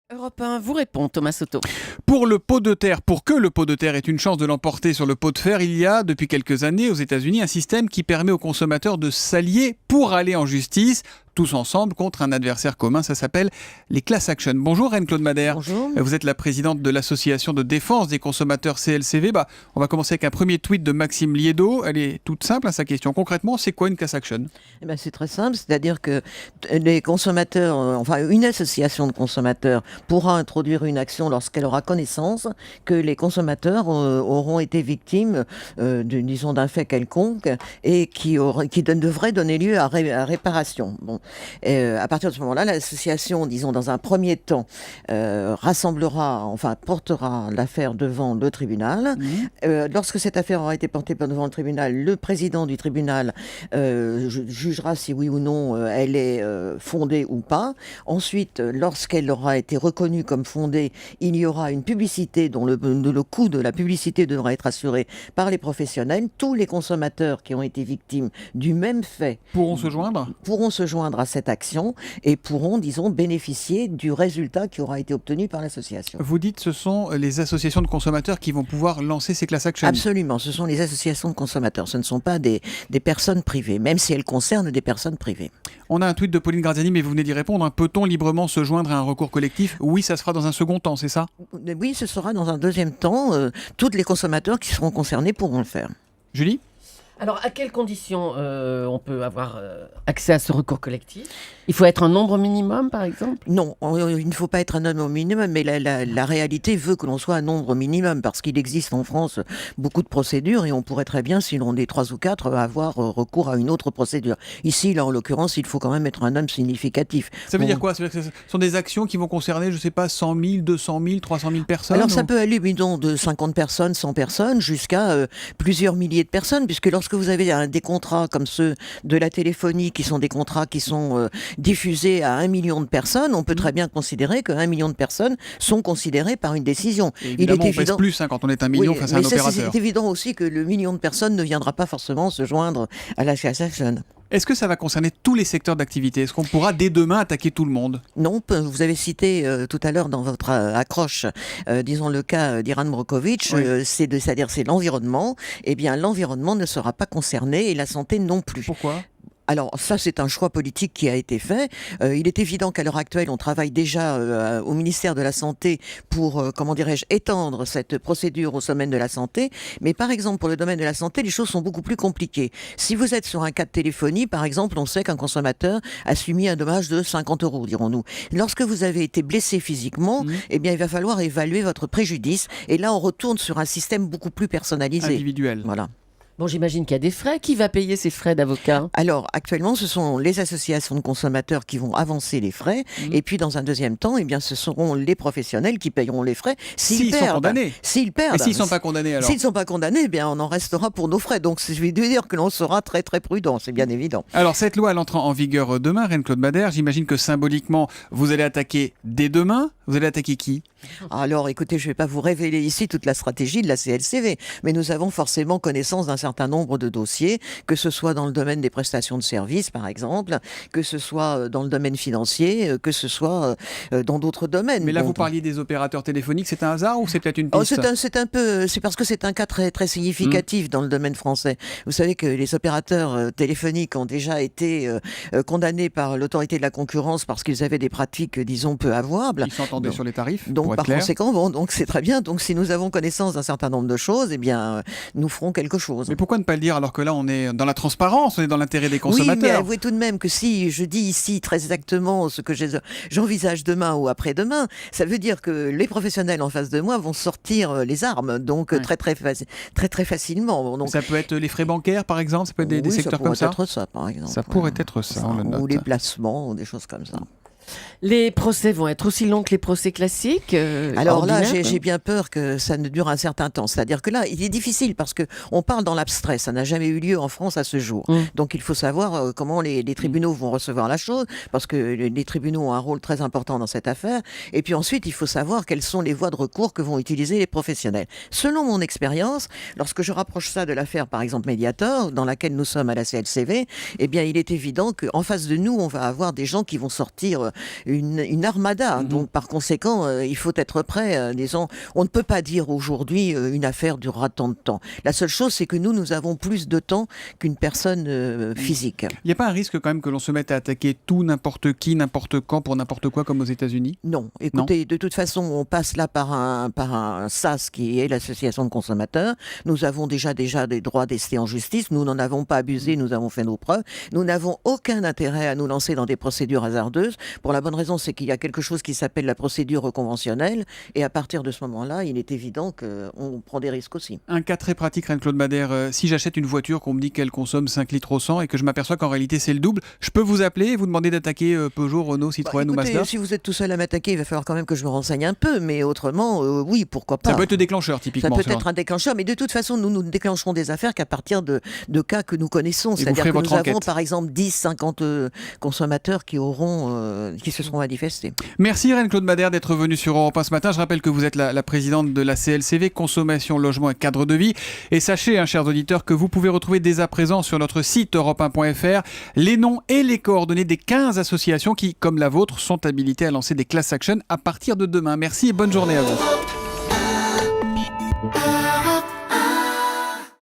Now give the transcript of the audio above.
Europe 1 vous répond, Thomas Soto. Pour le pot de terre, pour que le pot de terre ait une chance de l'emporter sur le pot de fer, il y a depuis quelques années aux États-Unis un système qui permet aux consommateurs de s'allier pour aller en justice, tous ensemble contre un adversaire commun. Ça s'appelle les class action. Bonjour Reine-Claude Madère. Bonjour. Vous êtes la présidente de l'association de défense des consommateurs CLCV. On va commencer avec un premier tweet de Maxime Liedo. Elle est toute simple, sa question. Concrètement, c'est quoi une class action ? C'est très simple, c'est-à-dire que les consommateurs, une association de consommateurs pourra introduire une action lorsqu'elle aura connaissance que les consommateurs auront été victimes, d'un fait quelconque et qui devrait donner lieu à réparation. À partir de ce moment-là, l'association, dans un premier temps, portera l'affaire devant le tribunal. Lorsque cette affaire aura été portée devant le tribunal, le président du tribunal jugera si oui ou non elle est fondée ou pas. Ensuite, lorsqu'elle aura été reconnue comme fondée, il y aura une publicité dont le coût de la publicité devra être assuré par les professionnels. Tous les consommateurs qui ont été victimes du même fait pourront se joindre à cette action et pourront, bénéficier du résultat qui aura été obtenu par l'association. Vous dites que ce sont les associations de consommateurs qui vont pouvoir lancer ces class actions ? Absolument, ce sont les associations de consommateurs, ce ne sont pas des personnes privées, même si elles concernent des personnes privées. On a un tweet de Pauline Graziani, mais vous venez d'y répondre. Peut-on librement se joindre à un recours collectif ? Oui, ça se fera dans un second temps, c'est ça ? Oui, ce sera dans un deuxième temps. Tous les consommateurs qui seront concernés pourront le faire. Julie ? Alors, à quelles conditions on peut avoir accès à ce recours collectif ? Il faut être un nombre minimum, par exemple ? Non, il ne faut pas être un nombre minimum, mais la réalité veut que l'on soit un nombre minimum, parce qu'il existe en France beaucoup de procédures, et on pourrait très bien, si l'on est 3 ou 4, avoir recours à une autre procédure. Ici, là, en l'occurrence, il faut quand même être un nombre significatif. Ça veut dire quoi ? Ça veut dire que ce sont des actions qui vont concerner, je ne sais pas, 100 000, 200 000, 300 000 personnes ? Alors, ça peut aller, de 50 personnes, 100 personnes, jusqu'à plusieurs milliers de personnes, puisque lorsque vous avez des contrats comme ceux de la téléphonie, qui sont des contrats qui sont diffusés à 1 million de personnes, on peut très bien considérer que 1 million de personnes sont considérées par une décision. Évidemment, on pèse plus quand on est 1 million face à un opérateur. C'est évident aussi que le million de personnes ne viendra pas forcément se joindre à la class action. Est-ce que ça va concerner tous les secteurs d'activité ? Est-ce qu'on pourra dès demain attaquer tout le monde ? Non, vous avez cité tout à l'heure dans votre accroche, le cas d'Iran Brokovich, oui. C'est l'environnement. Eh bien, l'environnement ne sera pas concerné et la santé non plus. Pourquoi ? Alors ça, c'est un choix politique qui a été fait. Il est évident qu'à l'heure actuelle, on travaille déjà au ministère de la Santé pour, étendre cette procédure au domaine de la santé. Mais par exemple, pour le domaine de la santé, les choses sont beaucoup plus compliquées. Si vous êtes sur un cas de téléphonie, par exemple, on sait qu'un consommateur a subi un dommage de 50 €, dirons-nous. Lorsque vous avez été blessé physiquement, il va falloir évaluer votre préjudice. Et là, on retourne sur un système beaucoup plus personnalisé. Individuel. Voilà. Bon, j'imagine qu'il y a des frais. Qui va payer ces frais d'avocat ? Alors, actuellement, ce sont les associations de consommateurs qui vont avancer les frais. Et puis, dans un deuxième temps, ce seront les professionnels qui payeront les frais s'ils perdent. Sont condamnés. S'ils perdent. Et s'ils ne sont pas condamnés, alors ? S'ils ne sont pas condamnés, on en restera pour nos frais. Donc, je vais dire que l'on sera très, très prudent. C'est bien évident. Alors, cette loi, elle entre en vigueur demain, Reine-Claude Madère. J'imagine que symboliquement, vous allez attaquer dès demain. Vous allez attaquer qui ? Alors, écoutez, je ne vais pas vous révéler ici toute la stratégie de la CLCV, mais nous avons forcément connaissance d'un certain nombre de dossiers, que ce soit dans le domaine des prestations de services, par exemple, que ce soit dans le domaine financier, que ce soit dans d'autres domaines. Mais là, vous parliez des opérateurs téléphoniques, c'est un hasard ou c'est peut-être une piste ? C'est parce que c'est un cas très, très significatif dans le domaine français. Vous savez que les opérateurs téléphoniques ont déjà été condamnés par l'autorité de la concurrence parce qu'ils avaient des pratiques, peu avouables. Ils s'entendaient sur les tarifs, donc, par clair. conséquent, donc c'est très bien. Donc, si nous avons connaissance d'un certain nombre de choses, nous ferons quelque chose. Mais pourquoi ne pas le dire alors que là, on est dans la transparence, on est dans l'intérêt des consommateurs ? Oui, mais avouez tout de même que si je dis ici très exactement ce que j'envisage demain ou après-demain, ça veut dire que les professionnels en face de moi vont sortir les armes, donc très, très, très facilement. Donc, ça peut être les frais bancaires, par exemple ? Ça peut être des secteurs comme ça ? Ça pourrait être ça, par exemple. Ça pourrait être ça, on le note. Ou les placements, ou des choses comme ça. Les procès vont être aussi longs que les procès classiques Alors là, ordinaires. j'ai bien peur que ça ne dure un certain temps. C'est-à-dire que là, il est difficile parce qu'on parle dans l'abstrait. Ça n'a jamais eu lieu en France à ce jour. Donc il faut savoir comment les tribunaux vont recevoir la chose, parce que les tribunaux ont un rôle très important dans cette affaire. Et puis ensuite, il faut savoir quelles sont les voies de recours que vont utiliser les professionnels. Selon mon expérience, lorsque je rapproche ça de l'affaire, par exemple, Mediator, dans laquelle nous sommes à la CLCV, eh bien, il est évident qu'en face de nous, on va avoir des gens qui vont sortir une armada. Donc par conséquent, il faut être prêt. Disons, on ne peut pas dire aujourd'hui une affaire durera tant de temps. La seule chose, c'est que nous avons plus de temps qu'une personne physique. Il n'y a pas un risque quand même que l'on se mette à attaquer tout, n'importe qui, n'importe quand, pour n'importe quoi, comme aux États-Unis? Non, écoutez, de toute façon, on passe là par un SAS qui est l'association de consommateurs. Nous avons déjà des droits d'ester en justice. Nous n'en avons pas abusé, nous avons fait nos preuves. Nous n'avons aucun intérêt à nous lancer dans des procédures hasardeuses. Pour la bonne raison, c'est qu'il y a quelque chose qui s'appelle la procédure conventionnelle. Et à partir de ce moment-là, il est évident qu'on prend des risques aussi. Un cas très pratique, Reine-Claude Madère, si j'achète une voiture qu'on me dit qu'elle consomme 5 litres au 100 et que je m'aperçois qu'en réalité c'est le double, je peux vous appeler et vous demander d'attaquer Peugeot, Renault, Citroën ou Mazda? Si vous êtes tout seul à m'attaquer, il va falloir quand même que je me renseigne un peu. Mais autrement, oui, pourquoi pas. Ça peut être le déclencheur, typiquement. Ça peut être un déclencheur, mais de toute façon, nous ne déclencherons des affaires qu'à partir de cas que nous connaissons. C'est-à-dire que nous avons, par exemple, 10, 50 consommateurs qui se seront manifestés. Merci Reine-Claude Madère d'être venue sur Europe 1 ce matin. Je rappelle que vous êtes la présidente de la CLCV, Consommation, Logement et Cadre de Vie. Et sachez, chers auditeurs, que vous pouvez retrouver dès à présent sur notre site europe1.fr les noms et les coordonnées des 15 associations qui, comme la vôtre, sont habilitées à lancer des class actions à partir de demain. Merci et bonne journée à vous.